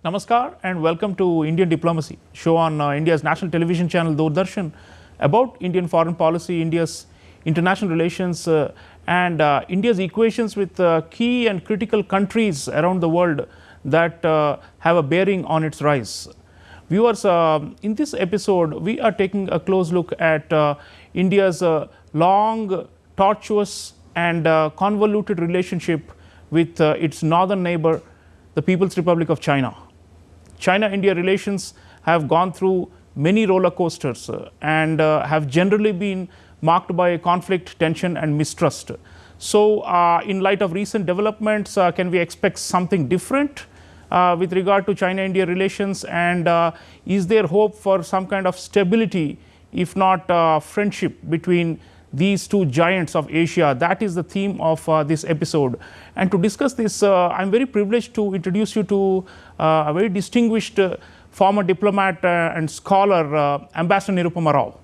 Namaskar and welcome to Indian Diplomacy, show on India's national television channel Doordarshan about Indian foreign policy, India's international relations and India's equations with key and critical countries around the world that have a bearing on its rise. Viewers, in this episode, we are taking a close look at India's long, tortuous and convoluted relationship with its northern neighbor, the People's Republic of China. China-India relations have gone through many roller coasters and have generally been marked by conflict, tension and mistrust. So, in light of recent developments, can we expect something different with regard to China-India relations, and is there hope for some kind of stability, if not friendship, between these two giants of Asia? That is the theme of this episode. And to discuss this, I am very privileged to introduce you to a very distinguished former diplomat and scholar, Ambassador Nirupama Rao.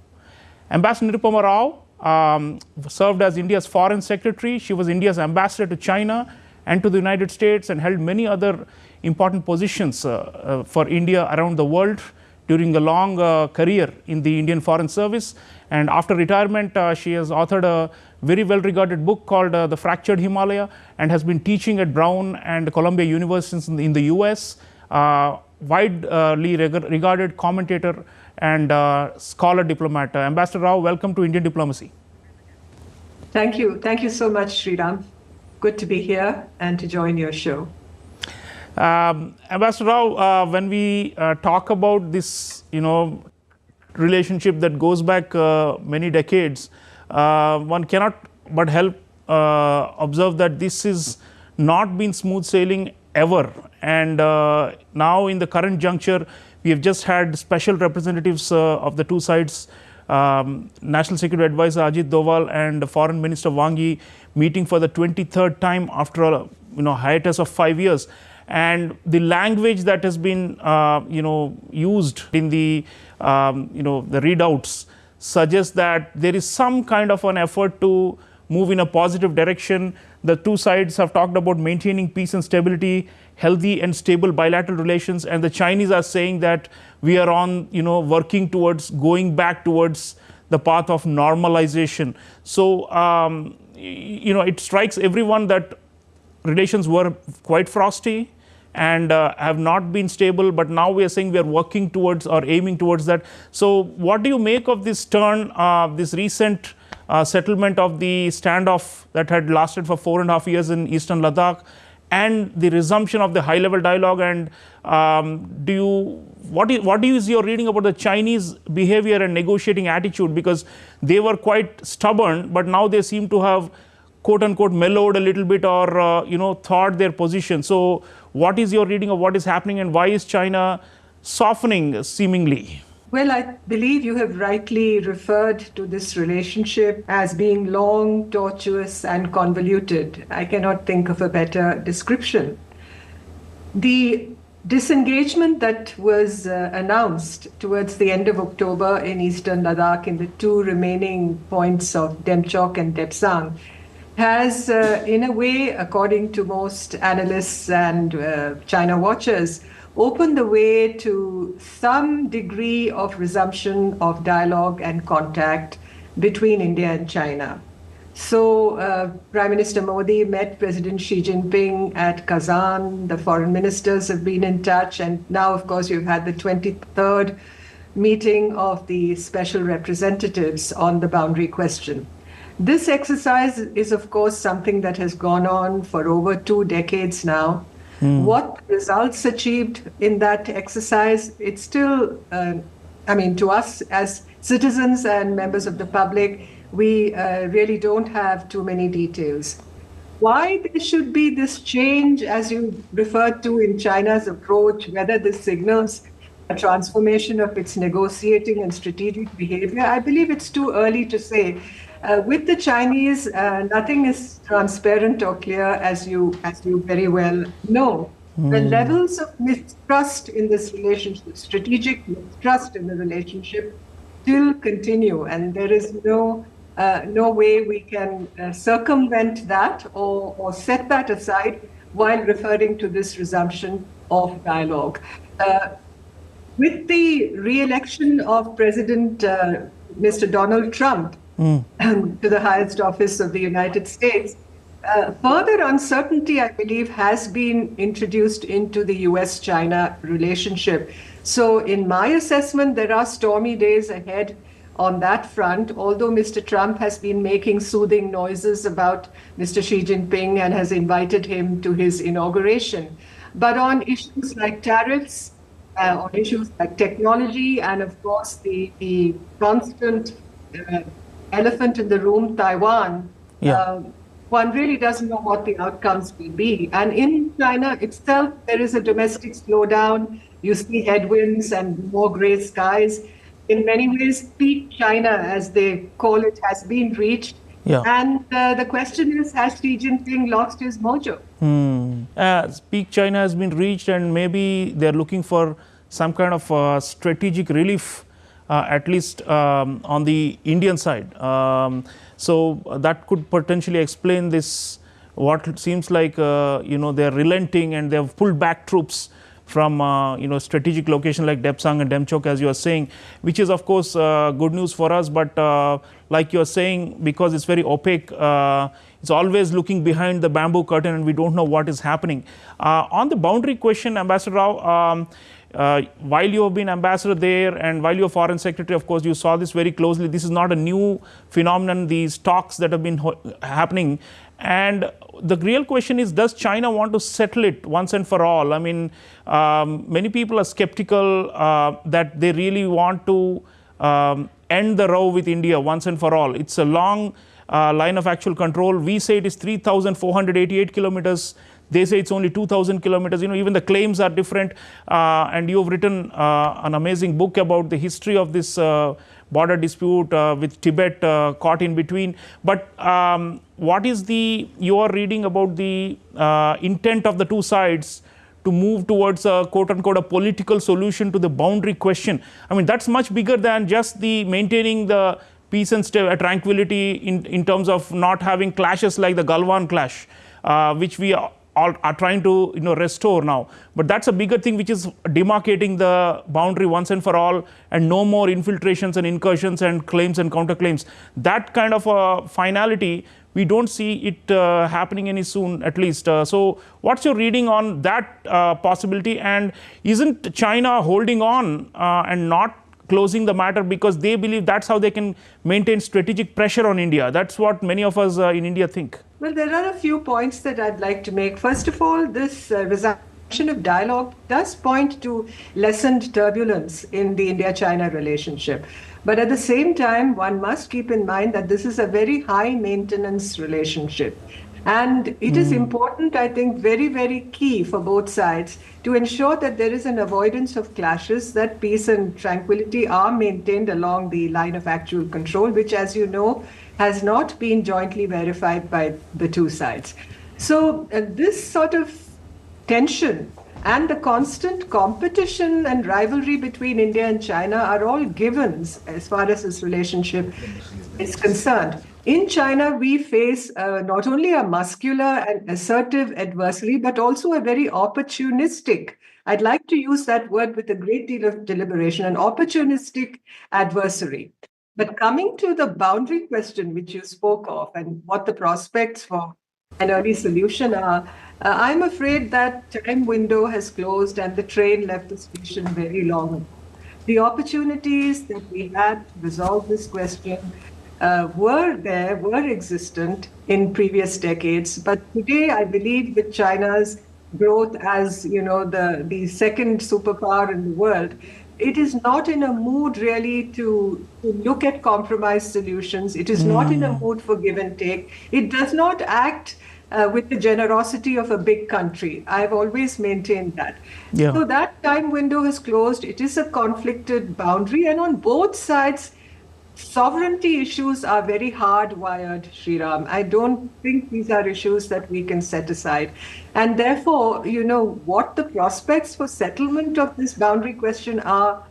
Ambassador Nirupama Rao served as India's foreign secretary. She was India's ambassador to China and to the United States, and held many other important positions for India around the world during a long career in the Indian Foreign Service. And after retirement, she has authored a very well-regarded book called The Fractured Himalaya, and has been teaching at Brown and Columbia Universities in the US, widely regarded commentator and scholar diplomat. Ambassador Rao, welcome to Indian Diplomacy. Thank you. Thank you so much, Sreeram. Good to be here and to join your show. Ambassador Rao, when we talk about this, relationship that goes back many decades, one cannot but help observe that this has not been smooth sailing ever. And now in the current juncture, we have just had special representatives of the two sides, National Security Advisor Ajit Doval and Foreign Minister Wang Yi, meeting for the 23rd time after a hiatus of 5 years. And the language that has been used in the the readouts suggests that there is some kind of an effort to move in a positive direction. The two sides have talked about maintaining peace and stability, healthy and stable bilateral relations, and the Chinese are saying that we are on working towards going back towards the path of normalization. So it strikes everyone that relations were quite frosty and have not been stable, but now we are saying we are working towards or aiming towards that. So what do you make of this turn, this recent settlement of the standoff that had lasted for 4.5 years in eastern Ladakh, and the resumption of the high-level dialogue? And what is your reading about the Chinese behavior and negotiating attitude? Because they were quite stubborn, but now they seem to have quote-unquote mellowed a little bit, or thawed their position. So what is your reading of what is happening, and why is China softening seemingly? Well, I believe you have rightly referred to this relationship as being long, tortuous and convoluted. I cannot think of a better description. The disengagement that was announced towards the end of October in eastern Ladakh, in the two remaining points of Demchok and Depsang, has in a way, according to most analysts and China watchers, opened the way to some degree of resumption of dialogue and contact between India and China. So Prime Minister Modi met President Xi Jinping at Kazan. The foreign ministers have been in touch, and now of course you've had the 23rd meeting of the special representatives on the boundary question. This exercise is, of course, something that has gone on for over 2 decades now. What results achieved in that exercise, it's still, to us as citizens and members of the public, we really don't have too many details. Why there should be this change, as you referred to, in China's approach, whether this signals a transformation of its negotiating and strategic behavior, I believe it's too early to say. With the Chinese, nothing is transparent or clear, as you very well know. The levels of mistrust in this relationship, strategic mistrust in the relationship, still continue, and there is no way we can circumvent that or set that aside while referring to this resumption of dialogue. With the re-election of President Mr. Donald Trump to the highest office of the United States, further uncertainty, I believe, has been introduced into the US-China relationship. So in my assessment, there are stormy days ahead on that front, although Mr. Trump has been making soothing noises about Mr. Xi Jinping and has invited him to his inauguration. But on issues like tariffs, on issues like technology, and of course the constant elephant in the room, Taiwan, one really doesn't know what the outcomes will be. And in China itself, there is a domestic slowdown. You see headwinds and more gray skies. In many ways, peak China, as they call it, has been reached. And the question is, has Xi Jinping lost his mojo? Peak China has been reached, and maybe they're looking for some kind of strategic relief, at least on the Indian side. So that could potentially explain this, what seems like, they're relenting and they've pulled back troops from strategic location like Depsang and Demchok, as you are saying, which is of course good news for us. But like you are saying, because it's very opaque, it's always looking behind the bamboo curtain and we don't know what is happening. On the boundary question, Ambassador Rao, while you have been ambassador there and while you're foreign secretary, of course, you saw this very closely. This is not a new phenomenon, these talks that have been happening. And the real question is, does China want to settle it once and for all? I mean, many people are skeptical that they really want to end the row with India once and for all. It's a long line of actual control. We say it is 3,488 kilometers. They say it's only 2,000 kilometers. Even the claims are different. And you've written an amazing book about the history of this border dispute with Tibet caught in between. But what is your reading about the intent of the two sides to move towards a quote-unquote a political solution to the boundary question? I mean, that's much bigger than just the maintaining the peace and tranquility in terms of not having clashes like the Galwan clash, which we are trying to restore now. But that's a bigger thing, which is demarcating the boundary once and for all, and no more infiltrations and incursions and claims and counterclaims. That kind of a finality, we don't see it happening any soon, at least. So what's your reading on that possibility? And isn't China holding on and not closing the matter because they believe that's how they can maintain strategic pressure on India? That's what many of us in India think. Well, there are a few points that I'd like to make. First of all, this resumption of dialogue does point to lessened turbulence in the India-China relationship. But at the same time, one must keep in mind that this is a very high-maintenance relationship. And it is important, I think, very, very key for both sides to ensure that there is an avoidance of clashes, that peace and tranquility are maintained along the line of actual control, which, as you know, has not been jointly verified by the two sides. So this sort of tension and the constant competition and rivalry between India and China are all givens as far as this relationship is concerned. In China, we face not only a muscular and assertive adversary, but also a very opportunistic, I'd like to use that word with a great deal of deliberation, an opportunistic adversary. But coming to the boundary question which you spoke of and what the prospects for an early solution are, I'm afraid that time window has closed and the train left the station very long ago. The opportunities that we had to resolve this question were existent in previous decades. But today, I believe with China's growth as the second superpower in the world, it is not in a mood really to look at compromise solutions. It is not in a mood for give and take. It does not act with the generosity of a big country. I've always maintained that. Yeah. So that time window has closed. It is a conflicted boundary. And on both sides, sovereignty issues are very hardwired, Sreeram. I don't think these are issues that we can set aside. And therefore, what the prospects for settlement of this boundary question are,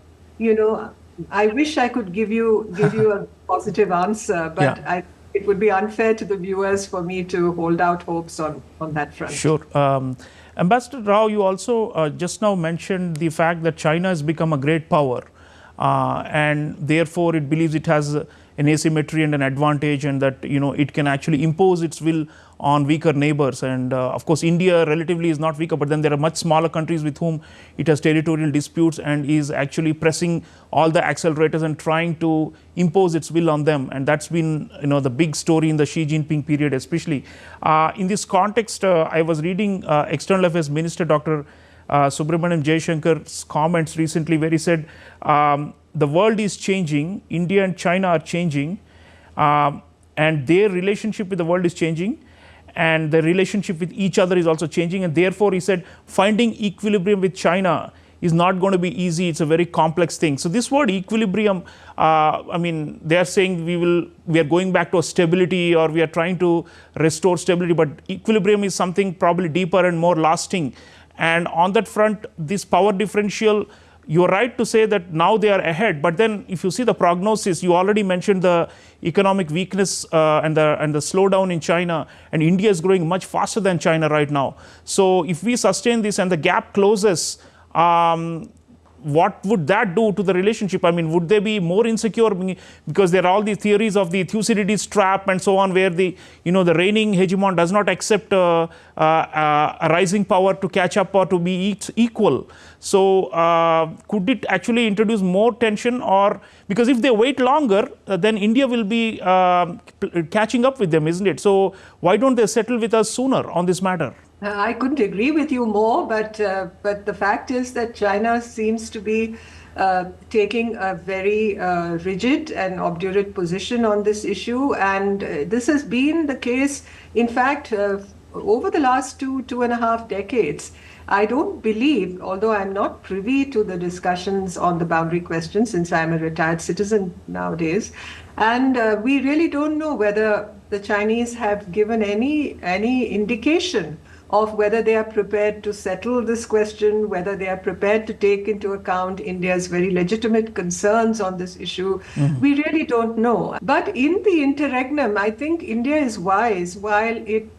I wish I could give you a positive answer, but yeah. It would be unfair to the viewers for me to hold out hopes on that front. Sure. Ambassador Rao, you also just now mentioned the fact that China has become a great power, and therefore it believes it has an asymmetry and an advantage, and that it can actually impose its will on weaker neighbors. And of course, India relatively is not weaker, but then there are much smaller countries with whom it has territorial disputes and is actually pressing all the accelerators and trying to impose its will on them. And that's been the big story in the Xi Jinping period, especially. In this context, I was reading External Affairs Minister Dr. Subramaniam Jaishankar's comments recently, where he said the world is changing, India and China are changing, and their relationship with the world is changing, and the relationship with each other is also changing, and therefore he said finding equilibrium with China is not going to be easy. It's a very complex thing. So this word equilibrium, I mean, they are saying we are going back to a stability, or we are trying to restore stability, but equilibrium is something probably deeper and more lasting. And on that front, this power differential, you're right to say that now they are ahead, but then if you see the prognosis, you already mentioned the economic weakness and the slowdown in China, and India is growing much faster than China right now. So if we sustain this and the gap closes, what would that do to the relationship? I mean, would they be more insecure? Because there are all these theories of the Thucydides trap and so on, where the reigning hegemon does not accept a rising power to catch up or to be equal. So could it actually introduce more tension? Or because if they wait longer, then India will be catching up with them, isn't it? So why don't they settle with us sooner on this matter? I couldn't agree with you more, but the fact is that China seems to be taking a very rigid and obdurate position on this issue, and this has been the case, in fact, over the last two and a half decades. I don't believe, although I'm not privy to the discussions on the boundary question, since I'm a retired citizen nowadays, and we really don't know whether the Chinese have given any indication of whether they are prepared to settle this question, whether they are prepared to take into account India's very legitimate concerns on this issue. Mm-hmm. We really don't know. But in the interregnum, I think India is wise while it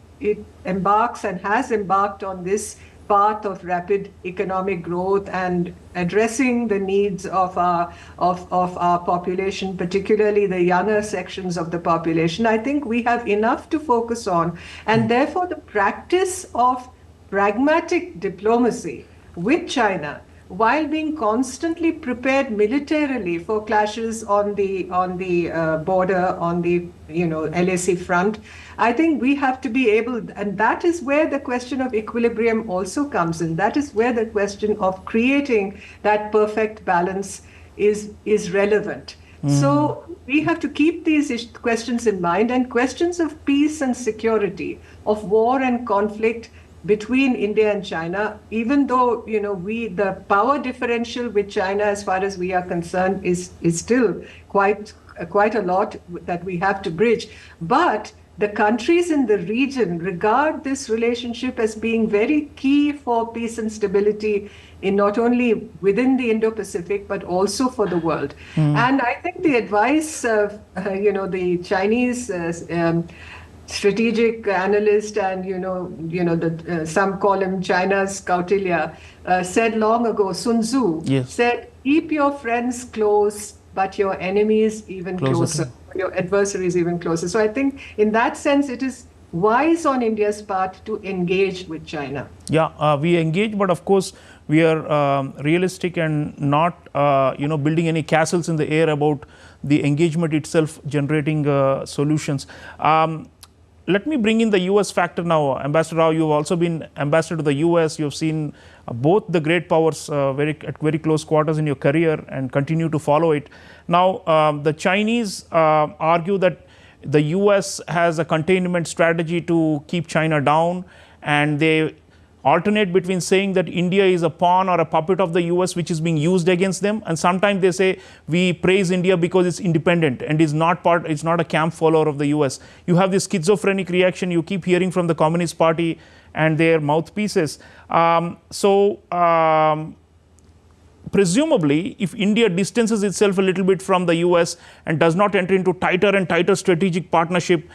embarks and has embarked on this path of rapid economic growth and addressing the needs of our population, particularly the younger sections of the population. I think we have enough to focus on, and therefore the practice of pragmatic diplomacy with China, while being constantly prepared militarily for clashes on the border, on the LAC front, I think we have to be able, and that is where the question of equilibrium also comes in. That is where the question of creating that perfect balance is relevant. So we have to keep these questions in mind, and questions of peace and security, of war and conflict between India and China, even though the power differential with China, as far as we are concerned, is still quite a lot that we have to bridge. But the countries in the region regard this relationship as being very key for peace and stability in not only within the Indo-Pacific, but also for the world. And I think the advice of the Chinese strategic analyst, and some call him China's Kautilya, said long ago, Sun Tzu said, keep your friends close, but your enemies even closer. Your adversaries even closer. So I think in that sense, it is wise on India's part to engage with China. Yeah, we engage, but of course we are realistic and not building any castles in the air about the engagement itself generating solutions. Let me bring in the US factor now. Ambassador Rao, you've also been ambassador to the US. You've seen both the great powers at very close quarters in your career and continue to follow it. Now, the Chinese argue that the US has a containment strategy to keep China down, and they alternate between saying that India is a pawn or a puppet of the US which is being used against them, and sometimes they say we praise India because it's independent and it's not a camp follower of the US. You have this schizophrenic reaction you keep hearing from the Communist Party and their mouthpieces. presumably, if India distances itself a little bit from the US and does not enter into tighter and tighter strategic partnership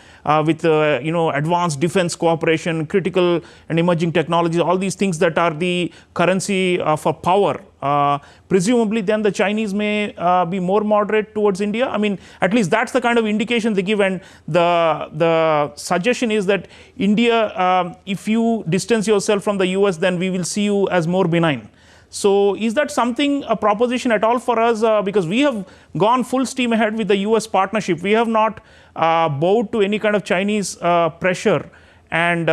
with advanced defense cooperation, critical and emerging technologies, all these things that are the currency for power, presumably then the Chinese may be more moderate towards India. I mean, at least that's the kind of indication they give, and the suggestion is that India, if you distance yourself from the US, then we will see you as more benign. So is that something, a proposition at all for us? Because we have gone full steam ahead with the US partnership. We have not bowed to any kind of Chinese pressure and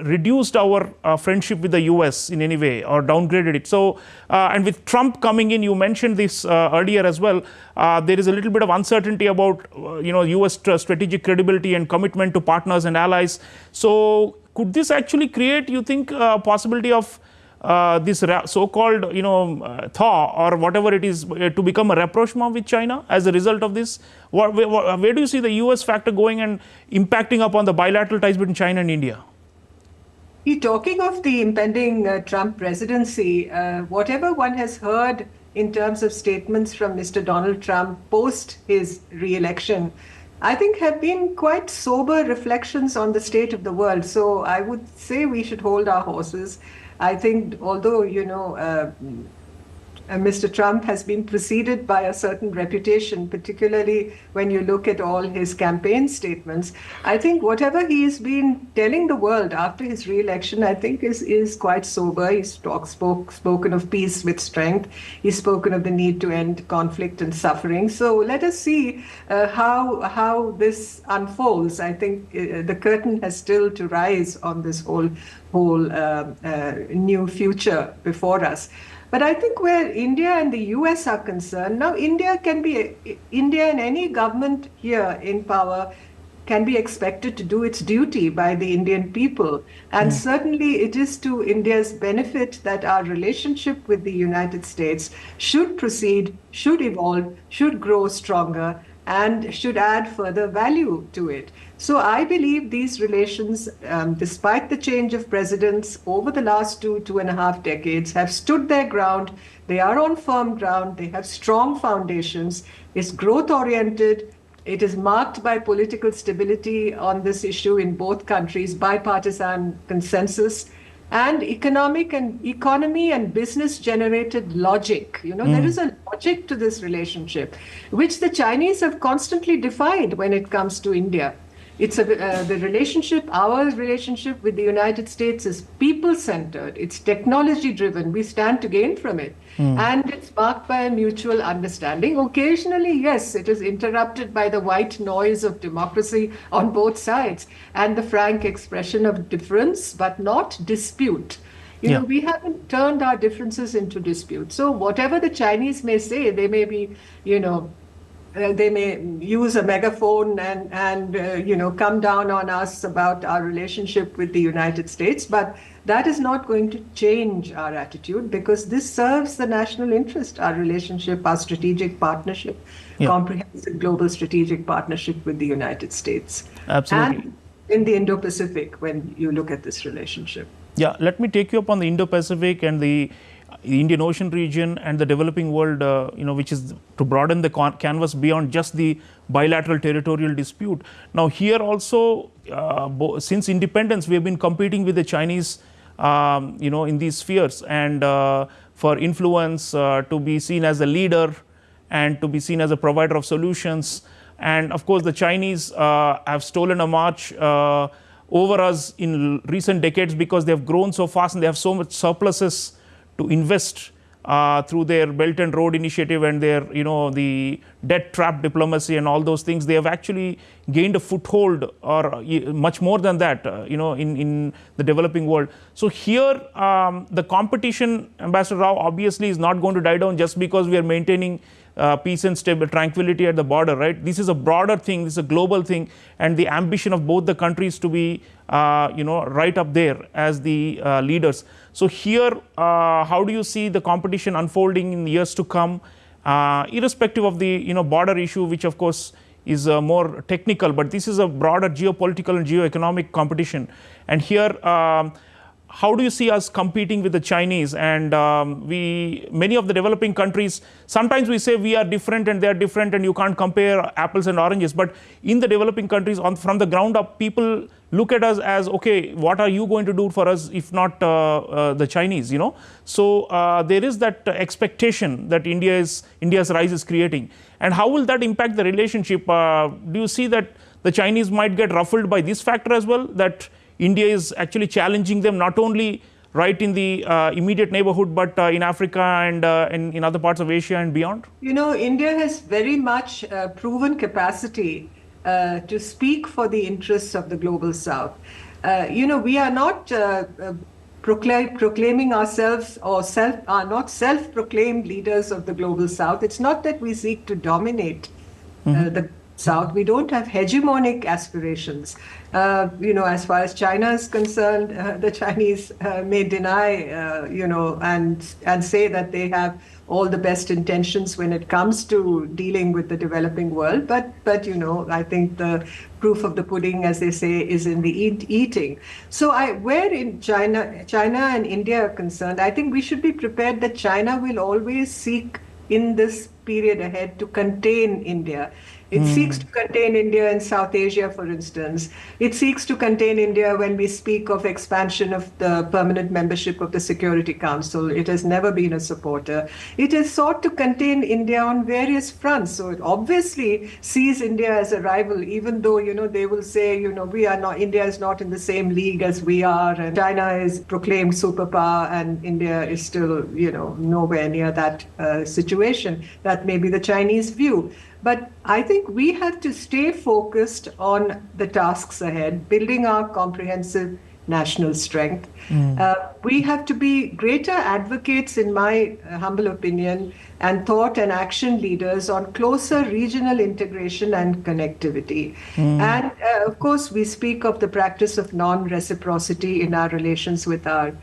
reduced our friendship with the US in any way or downgraded it. So, and with Trump coming in, you mentioned this earlier as well, there is a little bit of uncertainty about US strategic credibility and commitment to partners and allies. So could this actually create, you think, a possibility of this so-called thaw or whatever it is to become a rapprochement with China as a result of this? Where do you see the US factor going and impacting upon the bilateral ties between China and India? Talking of the impending Trump presidency, whatever one has heard in terms of statements from Mr. Donald Trump post his re-election, I think have been quite sober reflections on the state of the world. So I would say we should hold our horses. I think although, Mr. Trump has been preceded by a certain reputation, particularly when you look at all his campaign statements, I think whatever he has been telling the world after his re-election, I think is quite sober. He's spoken of peace with strength. He's spoken of the need to end conflict and suffering. So let us see how this unfolds. I think the curtain has still to rise on this whole new future before us. But I think where India and the US are concerned, now India and any government here in power can be expected to do its duty by the Indian people. And certainly it is to India's benefit that our relationship with the United States should proceed, should evolve, should grow stronger, and should add further value to it. So I believe these relations, despite the change of presidents over the last 2.5 decades, have stood their ground. They are on firm ground. They have strong foundations. It's growth-oriented. It is marked by political stability on this issue in both countries, bipartisan consensus, and economy and business generated logic. There is a logic to this relationship, which the Chinese have constantly defied when it comes to India. It's our relationship with the United States is people-centered. It's technology-driven. We stand to gain from it. And it's marked by a mutual understanding. Occasionally, yes, it is interrupted by the white noise of democracy on both sides and the frank expression of difference, but not dispute. We haven't turned our differences into dispute. So whatever the Chinese may say, they may be, they may use a megaphone and come down on us about our relationship with the United States, but that is not going to change our attitude because this serves the national interest, our relationship, our strategic partnership, comprehensive global strategic partnership with the United States. Absolutely. And in the Indo-Pacific when you look at this relationship. Yeah, let me take you up on the Indo-Pacific and the Indian Ocean region and the developing world, which is to broaden the canvas beyond just the bilateral territorial dispute. Now, here also, since independence, we have been competing with the Chinese, in these spheres, and for influence, to be seen as a leader and to be seen as a provider of solutions. And of course, the Chinese have stolen a march over us in recent decades because they have grown so fast and they have so much surpluses to invest through their Belt and Road Initiative and their, the debt trap diplomacy and all those things. They have actually gained a foothold, or much more than that, in the developing world. So here, the competition, Ambassador Rao, obviously is not going to die down just because we are maintaining peace and stable tranquility at the border, right? This is a broader thing, this is a global thing, and the ambition of both the countries to be, right up there as the leaders. So here, how do you see the competition unfolding in years to come, irrespective of the border issue, which of course is more technical, but this is a broader geopolitical and geoeconomic competition. And here, how do you see us competing with the Chinese? And many of the developing countries, sometimes we say we are different and they are different and you can't compare apples and oranges. But in the developing countries, from the ground up, people look at us as, okay, what are you going to do for us if not the Chinese, you know? So there is that expectation that India's rise is creating. And how will that impact the relationship? Do you see that the Chinese might get ruffled by this factor as well, that India is actually challenging them not only right in the immediate neighborhood, but in Africa and in other parts of Asia and beyond? You know, India has very much proven capacity to speak for the interests of the global South. You know, we are not proclaiming ourselves or are not self-proclaimed leaders of the global South. It's not that we seek to dominate the South. We don't have hegemonic aspirations. You know, as far as China is concerned, the Chinese may deny, you know, and say that they have all the best intentions when it comes to dealing with the developing world. But you know, I think the proof of the pudding, as they say, is in the eating. So where in China and India are concerned, I think we should be prepared that China will always seek in this period ahead to contain India. It seeks to contain India in South Asia, for instance. It seeks to contain India when we speak of expansion of the permanent membership of the Security Council. It has never been a supporter. It has sought to contain India on various fronts. So it obviously sees India as a rival, even though, you know, they will say, you know, India is not in the same league as we are, and China is proclaimed superpower, and India is still, you know, nowhere near that situation. That may be the Chinese view. But I think we have to stay focused on the tasks ahead, building our comprehensive national strength. We have to be greater advocates, in my humble opinion, and thought and action leaders on closer regional integration and connectivity. And of course, we speak of the practice of non-reciprocity in our relations with our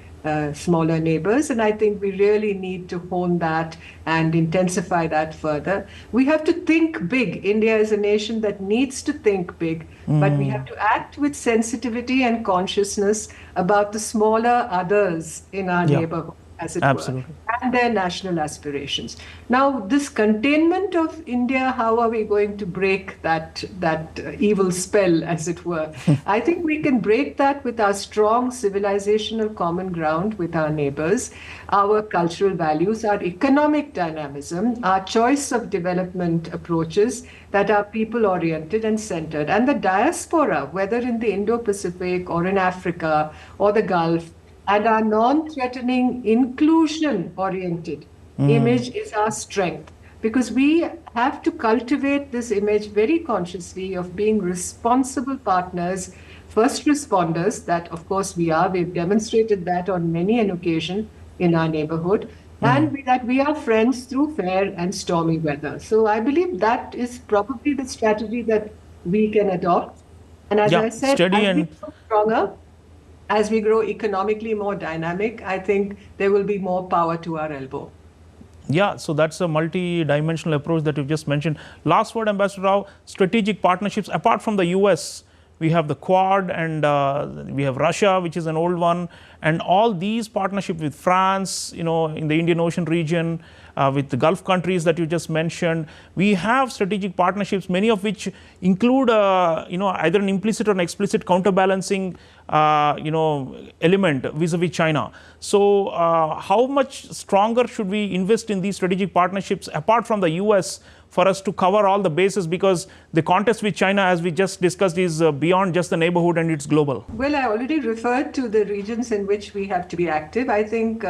smaller neighbors, and I think we really need to hone that and intensify that further. We have to think big. India is a nation that needs to think big, but we have to act with sensitivity and consciousness about the smaller others in our neighborhood, as it were, and their national aspirations. Now, this containment of India, how are we going to break that evil spell, as it were? I think we can break that with our strong civilizational common ground with our neighbors, our cultural values, our economic dynamism, our choice of development approaches that are people-oriented and centered, and the diaspora, whether in the Indo-Pacific or in Africa or the Gulf, and our non-threatening, inclusion-oriented image is our strength, because we have to cultivate this image very consciously of being responsible partners, first responders, that of course we are. We've demonstrated that on many an occasion in our neighborhood, and that we are friends through fair and stormy weather. So I believe that is probably the strategy that we can adopt. And as I said, as we grow stronger, as we grow economically more dynamic, I think there will be more power to our elbow. Yeah, so that's a multi-dimensional approach that you've just mentioned. Last word, Ambassador Rao, strategic partnerships. Apart from the US, we have the Quad, and we have Russia, which is an old one, and all these partnerships with France, you know, in the Indian Ocean region, with the Gulf countries that you just mentioned. We have strategic partnerships, many of which include, you know, either an implicit or an explicit counterbalancing, you know, element vis-a-vis China. So how much stronger should we invest in these strategic partnerships apart from the US for us to cover all the bases, because the contest with China, as we just discussed, is beyond just the neighborhood and it's global? Well, I already referred to the regions in which we have to be active. I think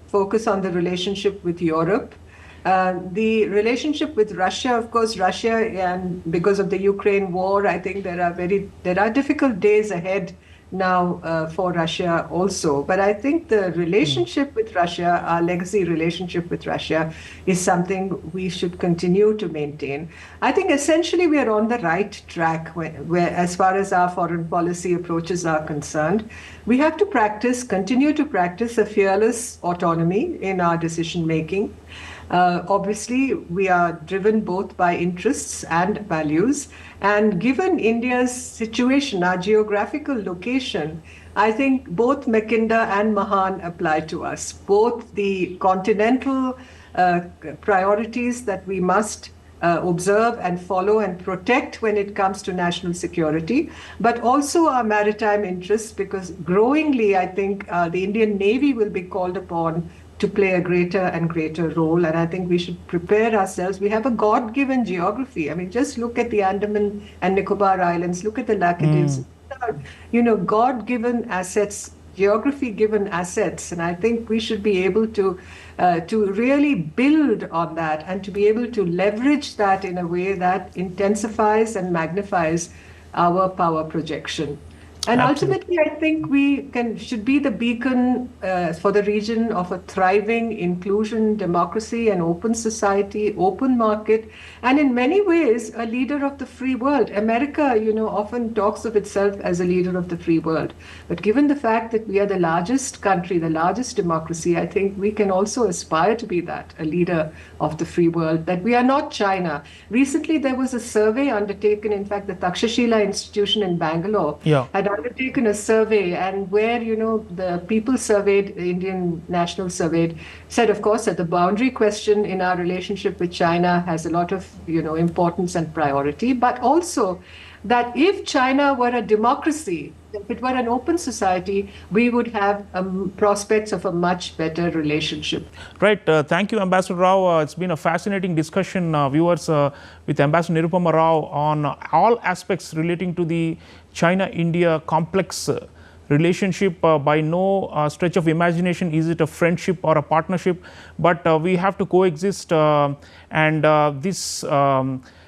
focus on the relationship with Europe. The relationship with Russia, of course, and because of the Ukraine war, I think there are difficult days ahead now for Russia also. But I think the relationship with Russia, our legacy relationship with Russia, is something we should continue to maintain. I think essentially we are on the right track where as far as our foreign policy approaches are concerned. We have to continue to practice a fearless autonomy in our decision making. Obviously, we are driven both by interests and values. And given India's situation, our geographical location, I think both Mekinda and Mahan apply to us. Both the continental priorities that we must observe and follow and protect when it comes to national security, but also our maritime interests, because growingly, I think the Indian Navy will be called upon to play a greater and greater role. And I think we should prepare ourselves. We have a God-given geography. I mean, just look at the Andaman and Nicobar Islands, look at the Laccadives. God-given assets, geography-given assets, and I think we should be able to really build on that and to be able to leverage that in a way that intensifies and magnifies our power projection. And ultimately, I think we should be the beacon for the region of a thriving inclusion, democracy, and open society, open market, and in many ways, a leader of the free world. America, often talks of itself as a leader of the free world. But given the fact that we are the largest country, the largest democracy, I think we can also aspire to be that, a leader of the free world, that we are not China. Recently, there was a survey undertaken, in fact, the Takshashila Institution in Bangalore had undertaken a survey, and where the people surveyed, the Indian National surveyed, said, of course, that the boundary question in our relationship with China has a lot of importance and priority, but also that if China were a democracy, if it were an open society, we would have prospects of a much better relationship. Right. Thank you, Ambassador Rao. It's been a fascinating discussion, viewers, with Ambassador Nirupama Rao on all aspects relating to the China-India complex relationship. By no stretch of imagination is it a friendship or a partnership, but we have to coexist, and this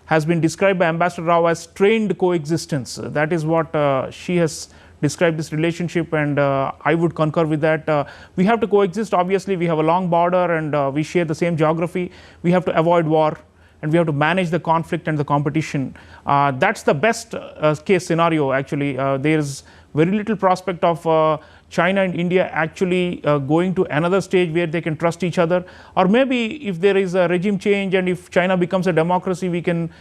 has been described by Ambassador Rao as trained coexistence. That is what she has described this relationship, and I would concur with that. We have to coexist. Obviously, we have a long border and we share the same geography. We have to avoid war, and we have to manage the conflict and the competition. That's the best case scenario, actually. There is very little prospect of China and India actually going to another stage where they can trust each other. Or maybe if there is a regime change and if China becomes a democracy, we can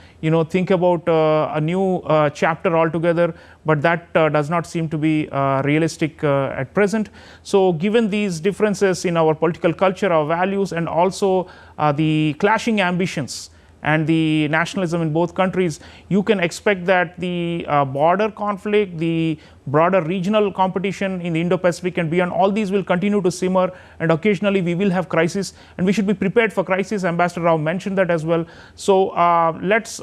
think about a new chapter altogether. But that does not seem to be realistic at present. So given these differences in our political culture, our values, and also the clashing ambitions and the nationalism in both countries, you can expect that the border conflict, the broader regional competition in the Indo-Pacific and beyond, all these will continue to simmer, and occasionally we will have crisis, and we should be prepared for crisis. Ambassador Rao mentioned that as well. So let's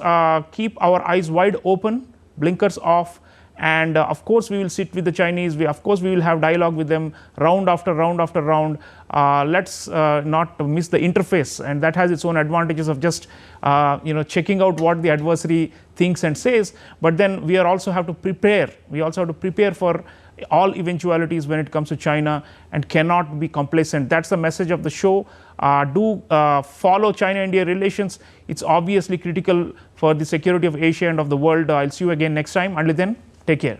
keep our eyes wide open, blinkers off, and of course we will sit with the Chinese. Of course we will have dialogue with them round after round after round. Let's not miss the interface, and that has its own advantages of just checking out what the adversary thinks and says. But then we also have to prepare. We also have to prepare for all eventualities when it comes to China, and cannot be complacent. That's the message of the show. Do follow China-India relations. It's obviously critical for the security of Asia and of the world. I'll see you again next time. Until then, take care.